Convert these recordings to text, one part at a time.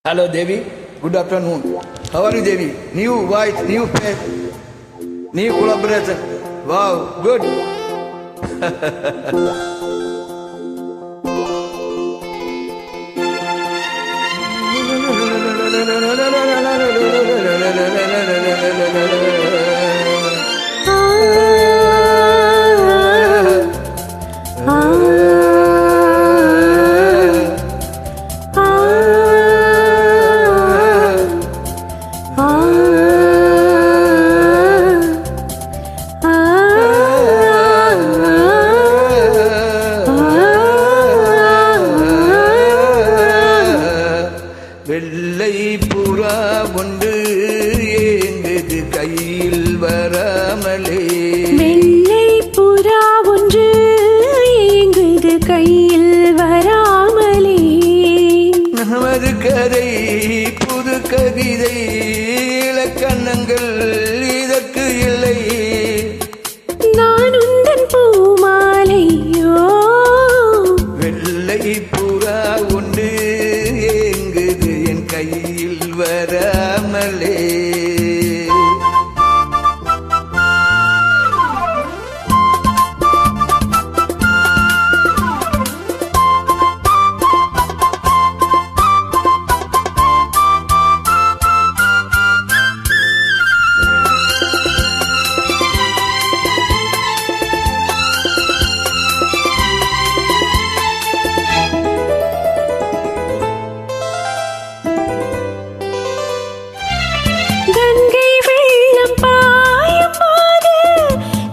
Hello Devi, good afternoon. How are you Devi? New voice, new face, new collaboration. Wow, good. வெள்ளை புறா ஒன்று ஏங்குது கையில் வராமலே, வெள்ளை புறா ஒன்று ஏங்குது கையில் வராமலே, நமது கதை புது கவிதை இலக்கணங்கள் இதற்கு இல்லை, நான் உந்தன் பூமாலையோ. வெள்ளை புறா ஒன்று ஏங்குது என் கையில் வராமலே. கங்கை வெள்ளம் பாயும் போது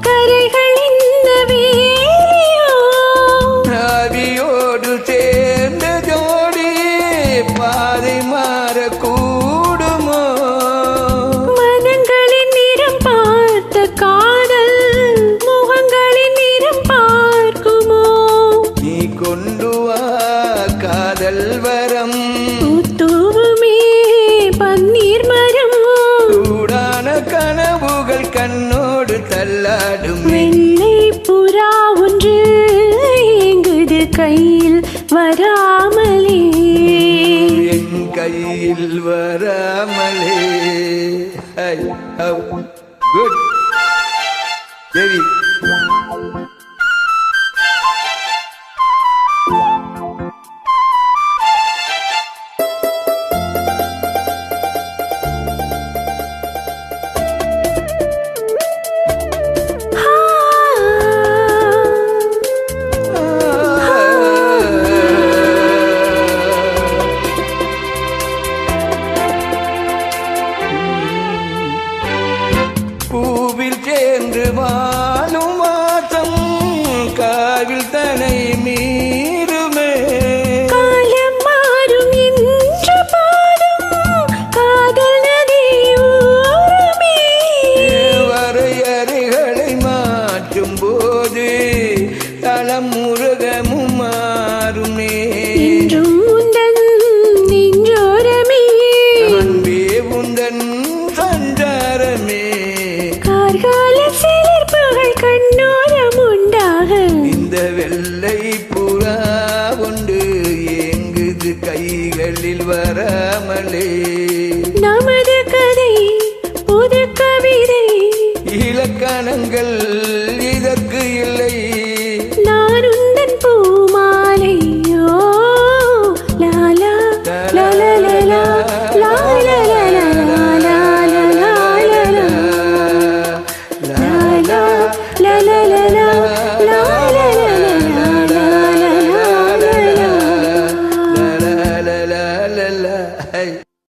கரைகள் இந்த வேலியோ, ஆவியோடு சேர்ந்த ஜோடி பாதை மாறக்கூடுமோ, மனங்களின் நிறம் பார்த்த காதல் முகங்களின் நிறம் பார்க்குமோ, நீ கொண்டு வா காதல் வரம், தூவுமே பன்னீர் மரம், சூடான கனவுகள் கண்ணோடு தள்ளாடும், வெள்ளை புறா ஒன்று ஏங்குது கையில் வராமலே, என் கையில் வராமலே. குட் தேவி. பூவில் சேர்ந்து வாழும் வாசம் காவில் தனை மீறுமே, காலம் மாறும் என்று பாடும் காதல் நதி ஓரமே, வரையறைகளை மாற்றும் போது தளம் முருகமும் மாறுமே, என்றும் உந்தன் நெஞ்சோரமே, அன்பே உந்தன் சஞ்சாரமே, கார்கால சிலிர்ப்புகள் கண்ணோரம் உண்டாக, இந்த வெள்ளை புறா ஒன்று ஏங்குது கைகளில் வராமலே, நமது கதை புது கவிதை இலக்கணங்கள் இதற்கு இல்லை, நான் உந்தன் பூமாலையோ. Lala Lala la la la la